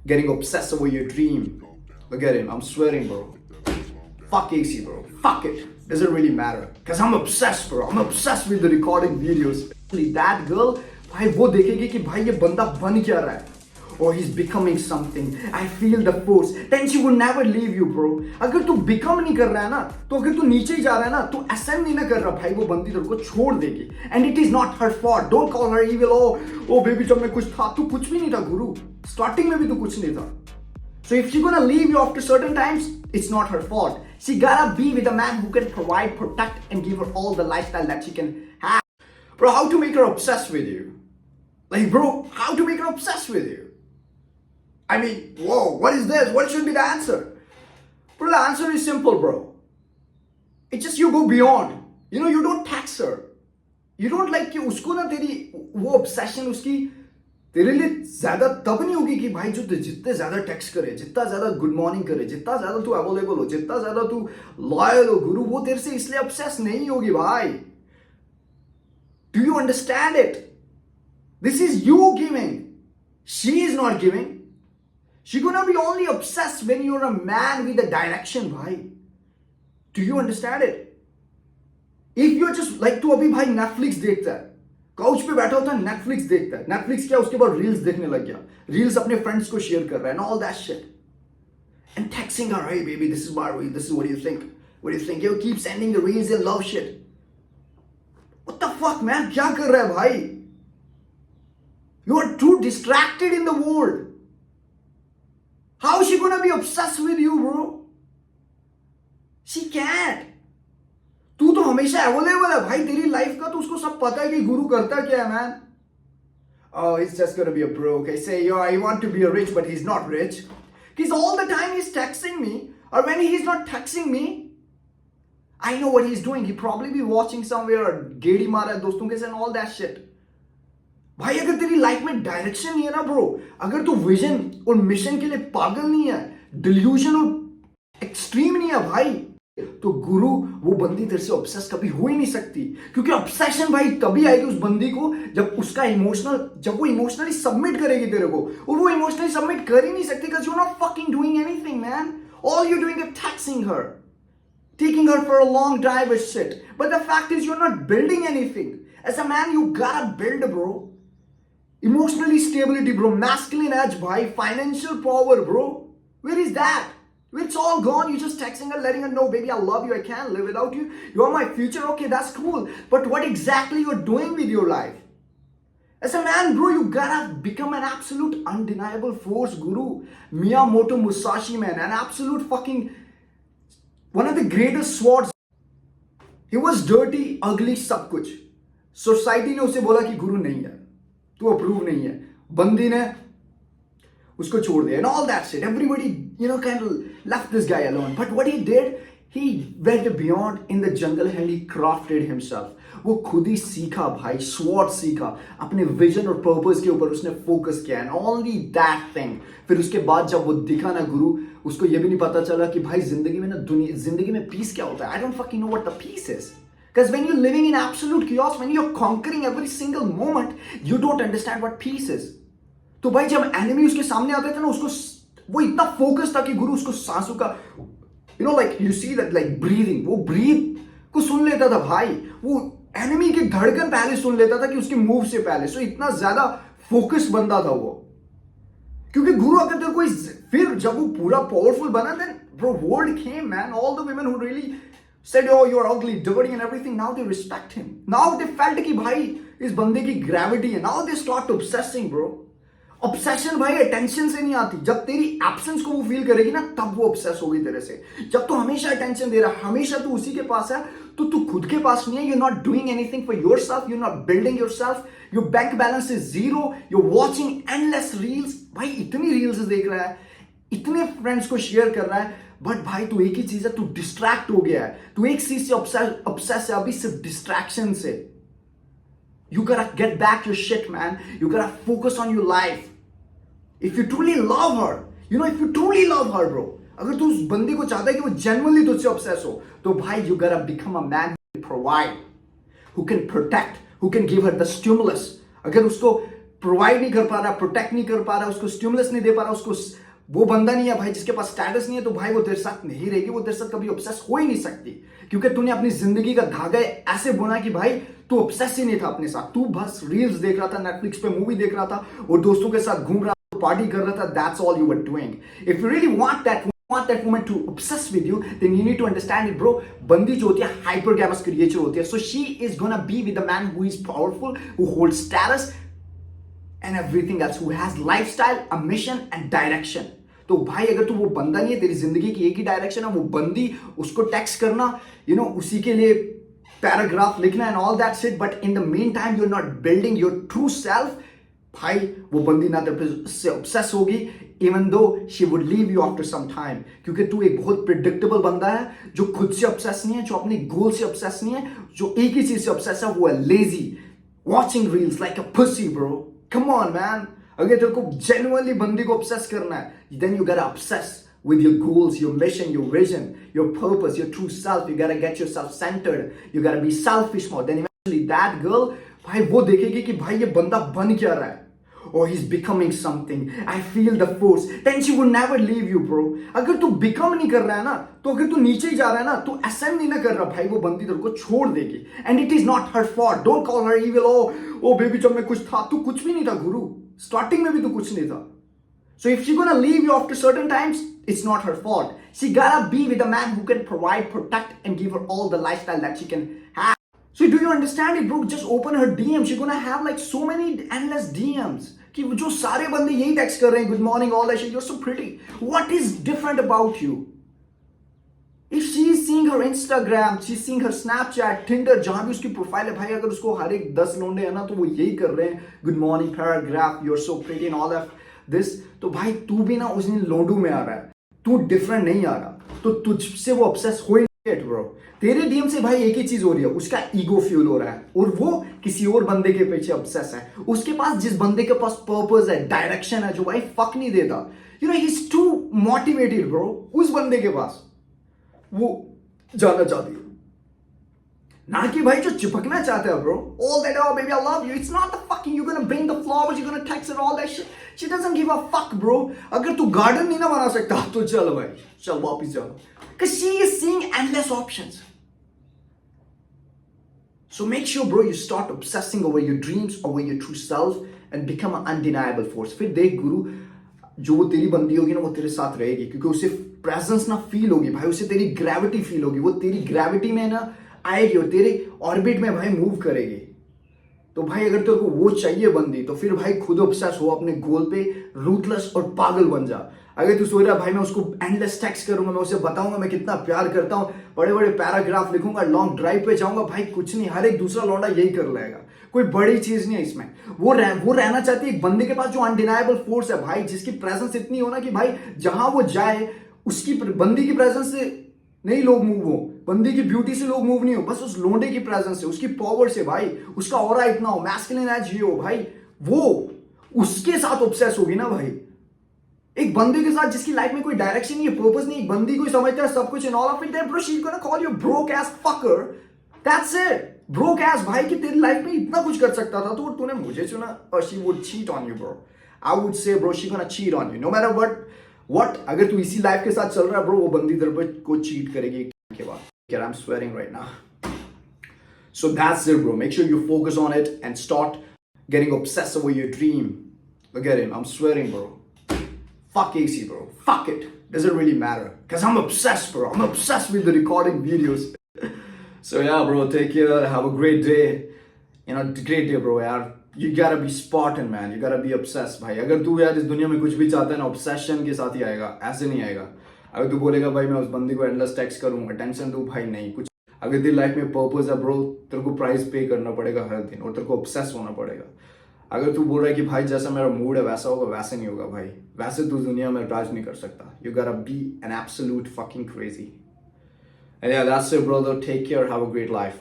getting obsessed over your dream. Look at him, I'm swearing, bro. Fuck AC, bro. Fuck it. Doesn't really matter. Because I'm obsessed, bro. I'm obsessed with the recording videos. That girl, भाई वो देखेगी कि भाई ये बंदा बन क्या रहा है. Or he's becoming something. I feel the force. Then she would never leave you, bro. अगर तू become नहीं कर रहा है ना, तो अगर तू नीचे ही जा रहा है ना, तू ascend नहीं ना कर रहा, भाई वो बंदी तेरे को छोड़ देगी. And it is not her fault. Don't call her evil. Oh baby, जब मैं कुछ था, तू कुछ भी नहीं था, गुरु. Starting में भी तू कुछ नहीं था. So if she's gonna leave you after certain times, it's not her fault. She gotta be with a man who can provide, protect, and give her all the lifestyle that she can have. Bro, how to make her obsessed with you? Like, bro, how to make her obsessed with you? I mean, whoa, what is this? What should be the answer? Bro, the answer is simple, bro. It's just you go beyond. You know, you don't tax her. You don't like कि उसको ना तेरी वो obsession उसकी तेरे लिए ज्यादा तब नहीं होगी कि भाई जो जितने ज्यादा टेक्स्ट करे, जितना ज्यादा गुड मॉर्निंग करे, जितना ज्यादा तू अवेलेबल हो, जितना ज्यादा तू लॉयल हो, गुरु, वो तेरे से इसलिए obsessed नहीं होगी भाई. Do you understand it? This is you giving. She is not giving. She's gonna be only obsessed when you're a man with a direction, bhai. Do you understand it? If you're just like तू अभी भाई Netflix देखता है, couch पे बैठा होता है, Netflix देखता है, Netflix क्या उसके बाद रील्स देखने लग गया, रील्स अपने फ्रेंड्स को शेयर कर रहा है, and all that shit, and texting her, hey baby, this is what do you think? What do you think? You keep sending the reels and love shit. What the fuck, man? क्या कर रहा है भाई? You are too distracted in the world. How is she gonna be obsessed with you, bro? She can't. तू तो हमेशा available है भाई, तेरी लाइफ का तो उसको सब पता है कि गुरु करता क्या है, man. Oh, he's just gonna be a bro. Okay, say, yo, I want to be a rich, but he's not rich. Because all the time he's texting me, or when he's not texting me, I know what he's doing. He probably be watching somewhere, or गेड़ी मारा है दोस्तों के साथ, and all that shit. भाई अगर तेरी life में direction नहीं है ना ब्रो, अगर तू विजन और मिशन के लिए पागल नहीं है, डिल्यूजन और एक्सट्रीम नहीं है भाई, तो गुरु वो बंदी तेरे से ऑब्सेस कभी हो ही नहीं सकती. क्योंकि ऑब्सेशन भाई तभी आएगी उस बंदी को जब वो इमोशनली सबमिट करेगी तेरे को, और वो इमोशनली सबमिट कर ही नहीं सकती because you are not fucking doing anything, man. All you doing is taxing her, taking her for a long drive is shit. But the fact is you're not building anything. As a man, you gotta build, bro. Emotionally stability, bro. Masculine edge, bhai. Financial power, bro. Where is that? It's all gone. You're just texting her, letting her know, baby, I love you. I can't live without you. You're my future. Okay, that's cool. But what exactly you're doing with your life? As a man, bro, you gotta become an absolute undeniable force, guru. Miyamoto Musashi, man. An absolute fucking... one of the greatest swords. He was dirty, ugly, सब कुछ. Society ने उसे बोला कि गुरु नहीं है, तू approve नहीं है. बंदी ने उसको छोड़ दिया, and all that shit. Everybody, kind of left this guy alone. But what he did, he went beyond in the jungle and he crafted himself. वो खुद ही सीखा भाई, स्वॉर्ड सीखा, अपने विजन और पर्पस के ऊपर उसने फोकस किया, and only that thing. फिर उसके बाद जब वो दिखा ना गुरु, उसको ये भी नहीं पता चला कि भाई जिंदगी में पीस क्या होता है. I don't fucking know what the peace is. Because when you're living in absolute chaos, when you're conquering every single moment, you don't understand what peace is. तो भाई जब एनिमी उसके सामने आते थे ना, उसको वो इतना फोकस था कि गुरु उसको सांसों का, like you see that, like breathing, वो ब्रीथ को सुन लेता था भाई. वो एनिमी की धड़कन पहले सुन लेता था कि उसके मूव से पहले. सो इतना ज्यादा फोकस बंदा था वो. क्योंकि गुरु अगर तेरे को फिर जब वो पूरा पावरफुल बना, then bro, world came, man. All the women who really said, oh, you're ugly, dirty and everything, now they respect him. Now they felt कि भाई इस बंदे की ग्रेविटी है. Now they start obsessing, bro. Obsession भाई attention से नहीं आती. जब तेरी एब्सेंस को वो फील करेगी ना, तब वो ऑब्सेस होगी तेरे से. जब तू हमेशा अटेंशन दे रहा है, हमेशा तू उसी के पास है, तो तू खुद के पास नहीं है. You not doing anything for yourself, you not building yourself. Your bank balance is zero. You watching endless reels. भाई इतनी रील्स देख रहा है, इतने फ्रेंड्स को शेयर कर रहा है, बट भाई तू एक ही चीज है, तू डिस्ट्रैक्ट हो गया है. तू एक चीज से ऑब्सेस है अभी, सिर्फ डिस्ट्रैक्शन से. You gotta get back your shit, man. You gotta focus on your life. If you truly love her, if you truly love her, bro, अगर तू उस बंदी को चाहता है कि वो genuinely तुझसे obsess हो, तो भाई you gotta become a man who can provide, who can protect, who can give her the stimulus. अगर उसको प्रोवाइड नहीं कर पा रहा, प्रोटेक्ट नहीं कर पा रहा, उसको स्टिमुलस नहीं दे पा रहा, उसको वो बंदा नहीं है भाई जिसके पास स्टेटस नहीं है, तो भाई वो तेरे साथ नहीं रहेगी, वो तेरे साथ कभी ऑब्सेस हो ही नहीं सकती, क्योंकि तूने अपनी जिंदगी का धागा ऐसे बुना कि भाई तू ऑब्सेस ही नहीं था अपने साथ, तू बस रील्स देख रहा था, नेटफ्लिक्स पे मूवी देख रहा था और दोस्तों के साथ घूम रहा था, पार्टी कर रहा था. That's all you were doing. If you really want that woman to obsess with you, then you need to understand it, bro. बंदी जो होती है hypergamous creature होती है, so she is gonna be with a man who is powerful, who holds status and everything else, who has lifestyle, a mission and direction. तो भाई अगर तू वो बंदा नहीं है, तेरी जिंदगी की एक ही डायरेक्शन है, वो बंदी, उसको टेक्स्ट करना, उसी के लिए पैराग्राफ लिखना and all that shit, but in the meantime you are not building your true self, भाई वो बंदी ना तेरे से ऑब्सेस होगी, even though she would leave you after some time, क्योंकि तू एक बहुत प्रिडिक्टेबल बंदा है जो खुद से ऑब्सेस नहीं है, जो अपने गोल से ऑब्सेस नहीं है, जो एक ही चीज से ऑब्सेस है, वो है lazy, watching reels like a pussy bro. Come on man. अगर तेरे को जेन्युइनली बंदी को ऑब्सेस करना है, then you gotta obsess with your goals, your mission, your vision, your purpose, your true self. You gotta get yourself centered. You gotta be selfish more. Then eventually that girl, भाई वो देखेगी कि भाई ये बंदा बन क्या रहा है. Oh, he's becoming something. I feel the force. Then she would never leave you, bro. अगर तू become नहीं कर रहा है ना, तो अगर तू नीचे ही जा रहा है ना, तू ascend नहीं ना कर रहा, भाई वो बंदी तेरे को छोड़ देगी. And it is not her fault. Don't call her evil. Oh baby, जब मैं कुछ था, तू कुछ भी नहीं था गुरु. Starting में भी तू कुछ नहीं था. So if she's gonna leave you after certain times, it's not her fault. She gotta be with a man who can provide, protect, and give her all the lifestyle that she can have. So do you understand it, bro? Just open her DM. She's gonna have like so many endless DMs. कि जो सारे बंदे यही text कर रहे हैं, good morning, all that shit. You're so pretty. What is different about you? If she is seeing her Instagram, she's seeing her Snapchat, Tinder, जहां भी उसकी प्रोफाइल है, भाई अगर उसको हर एक 10 लोंडे है ना, तो वो यही कर रहे हैं, good morning, paragraph, you're so pretty and all that. तो भाई तू भी ना उस दिन लोडू में आ रहा है, तू डिफरेंट नहीं आ रहा, तो तुझसे वो ऑब्सेस हो ही नहीं ब्रो. तेरे डीएम से भाई एक ही चीज हो रही है, उसका ईगो फ्यूल हो रहा है, और वो किसी और बंदे के पीछे ऑब्सेस है. उसके पास, जिस बंदे के पास पर्पस है, डायरेक्शन है, जो भाई फक नहीं देता, he is too motivated bro. उस बंदे के पास वो जाना चाहती है, ना कि भाई जो चिपकना चाहता है bro. All that, oh baby I love you, it's not the fucking you're gonna bring the flowers, you're gonna text her all that shit. She doesn't give a fuck bro. अगर तू गार्डन नहीं ना बना सकता, तो चल भाई, चल वापस जा. Because she is seeing endless options. So make sure bro you start obsessing over your dreams, over your true self, and become an undeniable force. फिर देख गुरु, जो वो तेरी बंदी होगी ना, वो तेरे साथ रहेगी, क्योंकि उसे प्रेजेंस ना फील होगी भाई, उसे तेरी ग्रेविटी फील होगी, वो तेरी ग्रेविटी में ना आएगी और तेरे ऑर्बिट में भाई मूव करेगी. तो भाई अगर तेरे को वो चाहिए बंदी, तो फिर भाई खुद ऑब्सेस हो अपने गोल पे, रूथलेस और पागल बन जा. अगर तू सोच रहा भाई मैं उसको एंडलेस टेक्स्ट करूंगा, मैं उसे बताऊंगा मैं कितना प्यार करता हूं, बड़े बड़े पैराग्राफ लिखूंगा, लॉन्ग ड्राइव पे जाऊंगा, भाई कुछ नहीं, हर एक दूसरा लौंडा यही कर लेगा, कोई बड़ी चीज नहीं है इसमें. वो रहना चाहती है एक बंदे के पास जो अनडिनाइबल फोर्स है भाई, जिसकी प्रेजेंस इतनी हो ना कि भाई जहां वो जाए, उसकी बंदी की प्रेजेंस से नहीं लोग मूव हो, बंदी की ब्यूटी से लोग मूव नहीं हो, बस उस लोंडे की प्रेजेंस से, उसकी पावर से भाई, उसका ऑरा इतना हो, मैस्कुलिन एज ये हो भाई, वो उसके साथ ऑब्सेस होगी ना भाई. एक बंदे के साथ जिसकी लाइफ में कोई डायरेक्शन नहीं है, पर्पस नहीं, एक बंदी को समझता है सब कुछ in all of it, then bro she is gonna call you broke ass fucker. That's it. Broke ass भाई, कि तेरी लाइफ में इतना कुछ कर सकता था, तो तूने मुझे चुना, और she would cheat on you bro. I would say bro she gonna cheat on you know matter what. अगर तू इसी लाइफ के साथ चल रहा है ब्रो, वो बंदी तेरे पे को चीट करेगी के बाद. I'm swearing right now. So that's it bro. Make sure you focus on it and start getting obsessed over your dream. Look at him. I'm swearing bro. Fuck AC bro. Fuck it. Doesn't really matter. Because I'm obsessed bro. I'm obsessed with the recording videos. So yeah bro, take care. Have a great day. Great day bro यार. You gotta be Spartan man. You gotta be obsessed भाई. अगर तू यार इस दुनिया में कुछ भी चाहता है ना, obsession के साथ ही आएगा, ऐसे नहीं आएगा. अगर तू बोलेगा भाई मैं उस बंदी को एंडलेस टेक्स्ट करूंगा, टेंशन दूं, भाई नहीं. कुछ अगर तेरी लाइफ में पर्पस है ब्रो, तेरे को प्राइस पे करना पड़ेगा हर दिन, और तेरे को ऑब्सेस होना पड़ेगा. अगर तू बोल रहा है कि भाई जैसा मेरा मूड है वैसा होगा, वैसे नहीं होगा भाई. वैसे तू दुनिया में राज नहीं कर सकता. You gotta be an absolute fucking crazy. And yeah, that's it brother. Take care. Have a great life.